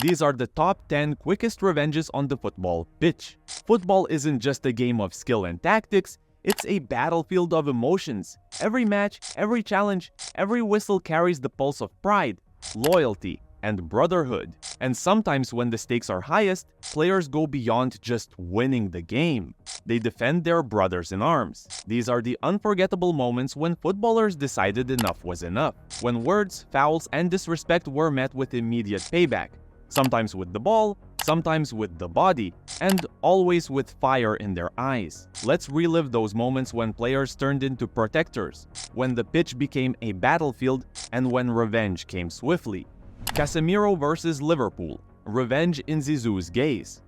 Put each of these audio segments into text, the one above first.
These are the top 10 quickest revenges on the football pitch. Football isn't just a game of skill and tactics, it's a battlefield of emotions. Every match, every challenge, every whistle carries the pulse of pride, loyalty, and brotherhood. And sometimes when the stakes are highest, players go beyond just winning the game. They defend their brothers in arms. These are the unforgettable moments when footballers decided enough was enough. When words, fouls, and disrespect were met with immediate payback. Sometimes with the ball, sometimes with the body, and always with fire in their eyes. Let's relive those moments when players turned into protectors, when the pitch became a battlefield, and when revenge came swiftly. Casemiro versus Liverpool. Revenge in Zizou's gaze.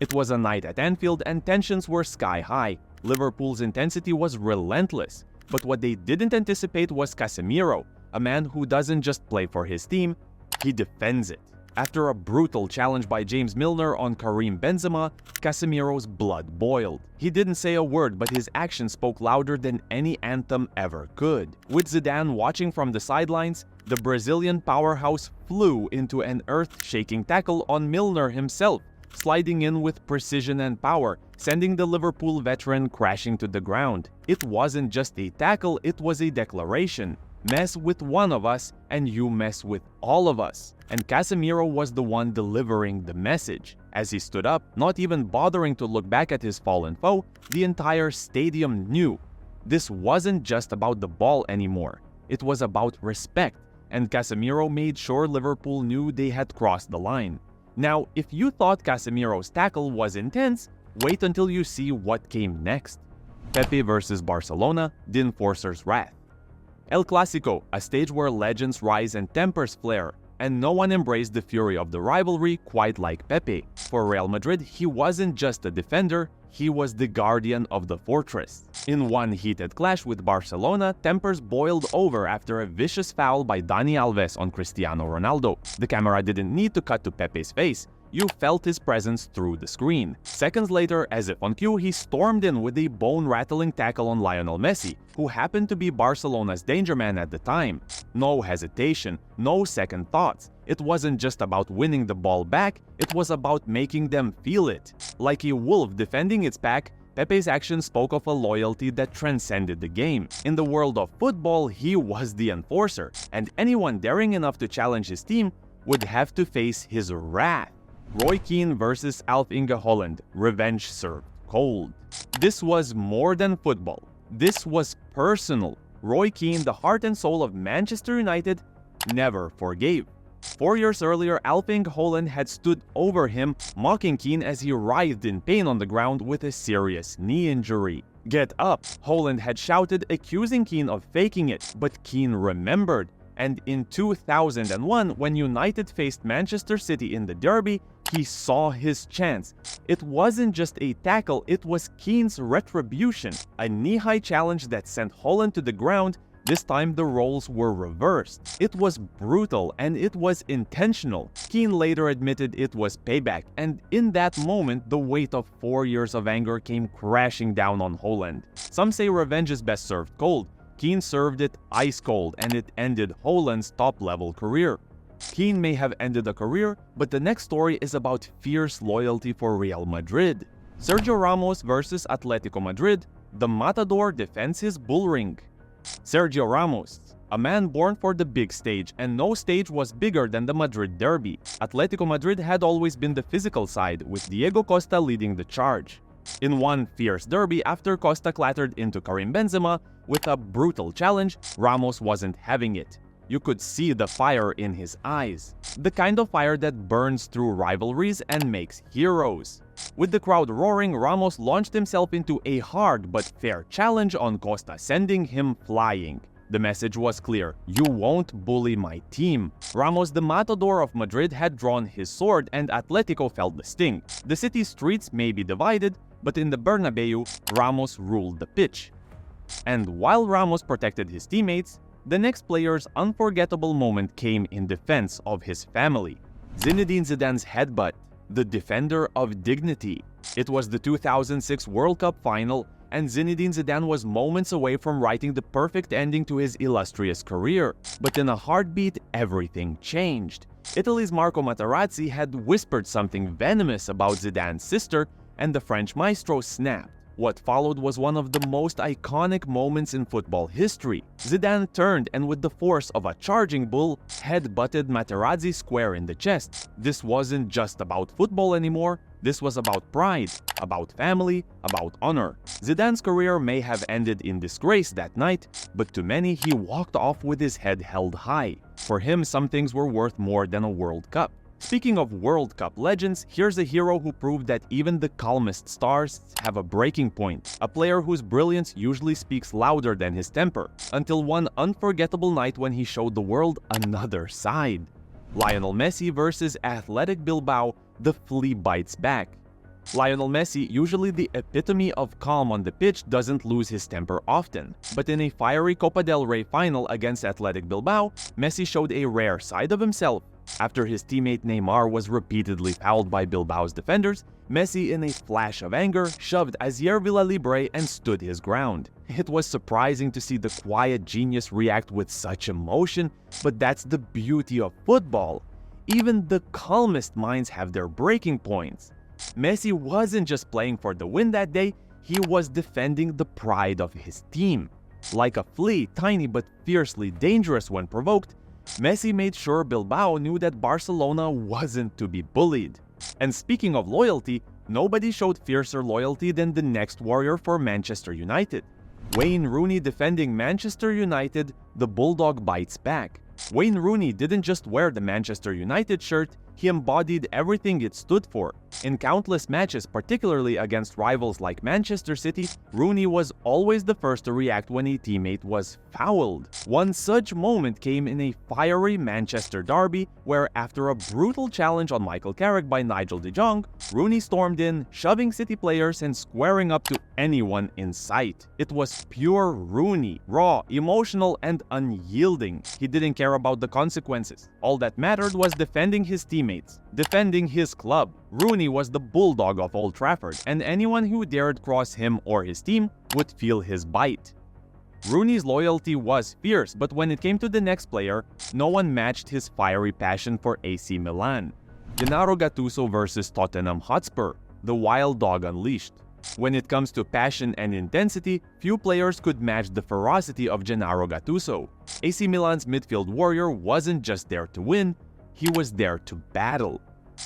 It was a night at Anfield and tensions were sky high. Liverpool's intensity was relentless. But what they didn't anticipate was Casemiro, a man who doesn't just play for his team, he defends it. After a brutal challenge by James Milner on Karim Benzema, Casemiro's blood boiled. He didn't say a word, but his actions spoke louder than any anthem ever could. With Zidane watching from the sidelines, the Brazilian powerhouse flew into an earth-shaking tackle on Milner himself, sliding in with precision and power, sending the Liverpool veteran crashing to the ground. It wasn't just a tackle, it was a declaration. Mess with one of us, and you mess with all of us. And Casemiro was the one delivering the message. As he stood up, not even bothering to look back at his fallen foe, the entire stadium knew. This wasn't just about the ball anymore. It was about respect, and Casemiro made sure Liverpool knew they had crossed the line. Now, if you thought Casemiro's tackle was intense, wait until you see what came next. Pepe versus Barcelona, the enforcer's wrath. El Clásico, a stage where legends rise and tempers flare, and no one embraced the fury of the rivalry quite like Pepe. For Real Madrid, he wasn't just a defender, he was the guardian of the fortress. In one heated clash with Barcelona, tempers boiled over after a vicious foul by Dani Alves on Cristiano Ronaldo. The camera didn't need to cut to Pepe's face. You felt his presence through the screen. Seconds later, as if on cue, he stormed in with a bone-rattling tackle on Lionel Messi, who happened to be Barcelona's danger man at the time. No hesitation, no second thoughts. It wasn't just about winning the ball back, it was about making them feel it. Like a wolf defending its pack, Pepe's action spoke of a loyalty that transcended the game. In the world of football, he was the enforcer, and anyone daring enough to challenge his team would have to face his wrath. Roy Keane versus Alf-Inge Holland. Revenge served cold. This was more than football. This was personal. Roy Keane, the heart and soul of Manchester United, never forgave. 4 years earlier, Alf-Inge Holland had stood over him, mocking Keane as he writhed in pain on the ground with a serious knee injury. "Get up," Holland had shouted, accusing Keane of faking it, but Keane remembered. And in 2001, when United faced Manchester City in the derby, he saw his chance. It wasn't just a tackle, it was Keane's retribution, a knee-high challenge that sent Holland to the ground. This time the roles were reversed. It was brutal and it was intentional. Keane later admitted it was payback, and in that moment, the weight of 4 years of anger came crashing down on Holland. Some say revenge is best served cold. Keane served it ice cold, and it ended Holland's top-level career. Keane may have ended a career, but the next story is about fierce loyalty for Real Madrid. Sergio Ramos versus Atletico Madrid, the Matador defends his bull ring. Sergio Ramos, a man born for the big stage, and no stage was bigger than the Madrid derby. Atletico Madrid had always been the physical side, with Diego Costa leading the charge. In one fierce derby, after Costa clattered into Karim Benzema with a brutal challenge, Ramos wasn't having it. You could see the fire in his eyes. The kind of fire that burns through rivalries and makes heroes. With the crowd roaring, Ramos launched himself into a hard but fair challenge on Costa, sending him flying. The message was clear: you won't bully my team. Ramos, the Matador of Madrid, had drawn his sword, and Atletico felt the sting. The city's streets may be divided, but in the Bernabeu, Ramos ruled the pitch. And while Ramos protected his teammates, the next player's unforgettable moment came in defense of his family. Zinedine Zidane's headbutt, the defender of dignity. It was the 2006 World Cup final, and Zinedine Zidane was moments away from writing the perfect ending to his illustrious career. But in a heartbeat, everything changed. Italy's Marco Materazzi had whispered something venomous about Zidane's sister, and the French maestro snapped. What followed was one of the most iconic moments in football history. Zidane turned and with the force of a charging bull, head-butted Materazzi square in the chest. This wasn't just about football anymore, this was about pride, about family, about honor. Zidane's career may have ended in disgrace that night, but to many he walked off with his head held high. For him, some things were worth more than a World Cup. Speaking of World Cup legends, here's a hero who proved that even the calmest stars have a breaking point. A player whose brilliance usually speaks louder than his temper, until one unforgettable night when he showed the world another side. Lionel Messi versus Athletic Bilbao, the flea bites back. Lionel Messi, usually the epitome of calm on the pitch, doesn't lose his temper often. But in a fiery Copa del Rey final against Athletic Bilbao, Messi showed a rare side of himself. After his teammate Neymar was repeatedly fouled by Bilbao's defenders, Messi, in a flash of anger, shoved Asier Villalibre and stood his ground. It was surprising to see the quiet genius react with such emotion, but that's the beauty of football. Even the calmest minds have their breaking points. Messi wasn't just playing for the win that day, he was defending the pride of his team. Like a flea, tiny but fiercely dangerous when provoked, Messi made sure Bilbao knew that Barcelona wasn't to be bullied. And speaking of loyalty, nobody showed fiercer loyalty than the next warrior for Manchester United. Wayne Rooney defending Manchester United, the Bulldog bites back. Wayne Rooney didn't just wear the Manchester United shirt, he embodied everything it stood for. In countless matches, particularly against rivals like Manchester City, Rooney was always the first to react when a teammate was fouled. One such moment came in a fiery Manchester derby, where after a brutal challenge on Michael Carrick by Nigel de Jong, Rooney stormed in, shoving City players and squaring up to anyone in sight. It was pure Rooney, raw, emotional, and unyielding. He didn't care about the consequences. All that mattered was defending his teammates, defending his club. Rooney was the bulldog of Old Trafford, and anyone who dared cross him or his team would feel his bite. Rooney's loyalty was fierce, but when it came to the next player, no one matched his fiery passion for AC Milan. Gennaro Gattuso versus Tottenham Hotspur, the wild dog unleashed. When it comes to passion and intensity, few players could match the ferocity of Gennaro Gattuso. AC Milan's midfield warrior wasn't just there to win, he was there to battle.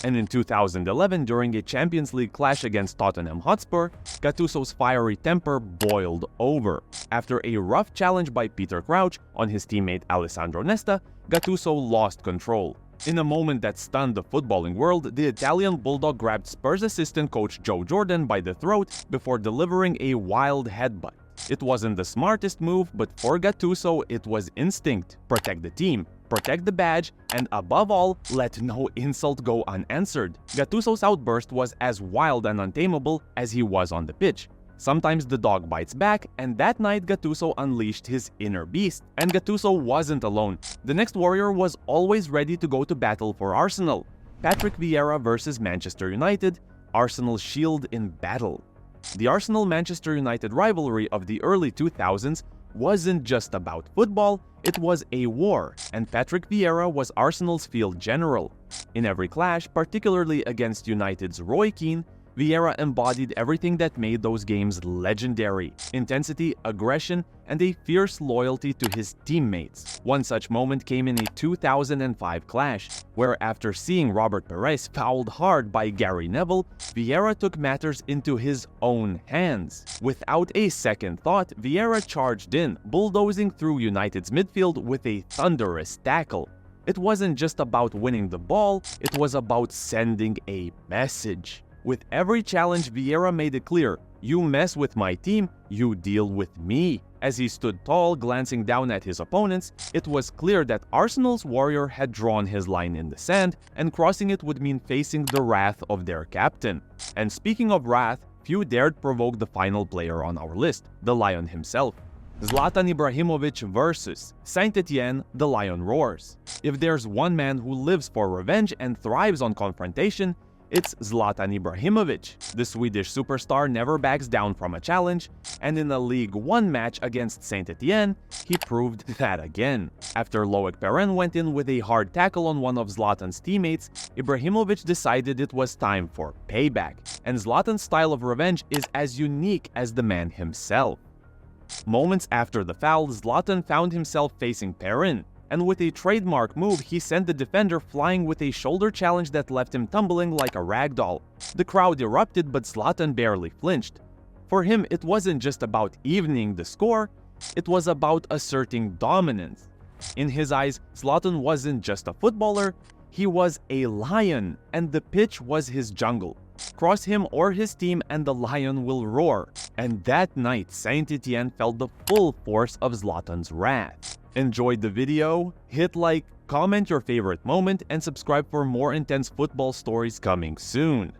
And in 2011, during a Champions League clash against Tottenham Hotspur, Gattuso's fiery temper boiled over. After a rough challenge by Peter Crouch on his teammate Alessandro Nesta, Gattuso lost control. In a moment that stunned the footballing world, the Italian Bulldog grabbed Spurs assistant coach Joe Jordan by the throat before delivering a wild headbutt. It wasn't the smartest move, but for Gattuso, it was instinct. Protect the team, protect the badge, and above all, let no insult go unanswered. Gattuso's outburst was as wild and untamable as he was on the pitch. Sometimes the dog bites back, and that night Gattuso unleashed his inner beast. And Gattuso wasn't alone. The next warrior was always ready to go to battle for Arsenal. Patrick Vieira versus Manchester United, Arsenal's shield in battle. The Arsenal-Manchester United rivalry of the early 2000s wasn't just about football, it was a war, and Patrick Vieira was Arsenal's field general. In every clash, particularly against United's Roy Keane, Vieira embodied everything that made those games legendary: intensity, aggression, and a fierce loyalty to his teammates. One such moment came in a 2005 clash, where after seeing Robert Pires fouled hard by Gary Neville, Vieira took matters into his own hands. Without a second thought, Vieira charged in, bulldozing through United's midfield with a thunderous tackle. It wasn't just about winning the ball, it was about sending a message. With every challenge, Vieira made it clear, you mess with my team, you deal with me. As he stood tall, glancing down at his opponents, it was clear that Arsenal's warrior had drawn his line in the sand, and crossing it would mean facing the wrath of their captain. And speaking of wrath, few dared provoke the final player on our list, the Lion himself. Zlatan Ibrahimovic versus Saint-Etienne, the Lion roars. If there's one man who lives for revenge and thrives on confrontation, It's Zlatan Ibrahimovic. The Swedish superstar never backs down from a challenge, and in a League One match against Saint-Etienne, he proved that again. After Loic Perrin went in with a hard tackle on one of Zlatan's teammates, Ibrahimovic decided it was time for payback, and Zlatan's style of revenge is as unique as the man himself. Moments after the foul, Zlatan found himself facing Perrin, and with a trademark move, he sent the defender flying with a shoulder challenge that left him tumbling like a ragdoll. The crowd erupted, but Zlatan barely flinched. For him, it wasn't just about evening the score, it was about asserting dominance. In his eyes, Zlatan wasn't just a footballer, he was a lion, and the pitch was his jungle. Cross him or his team and the lion will roar. And that night, Saint-Etienne felt the full force of Zlatan's wrath. Enjoyed the video? Hit like, comment your favorite moment, and subscribe for more intense football stories coming soon.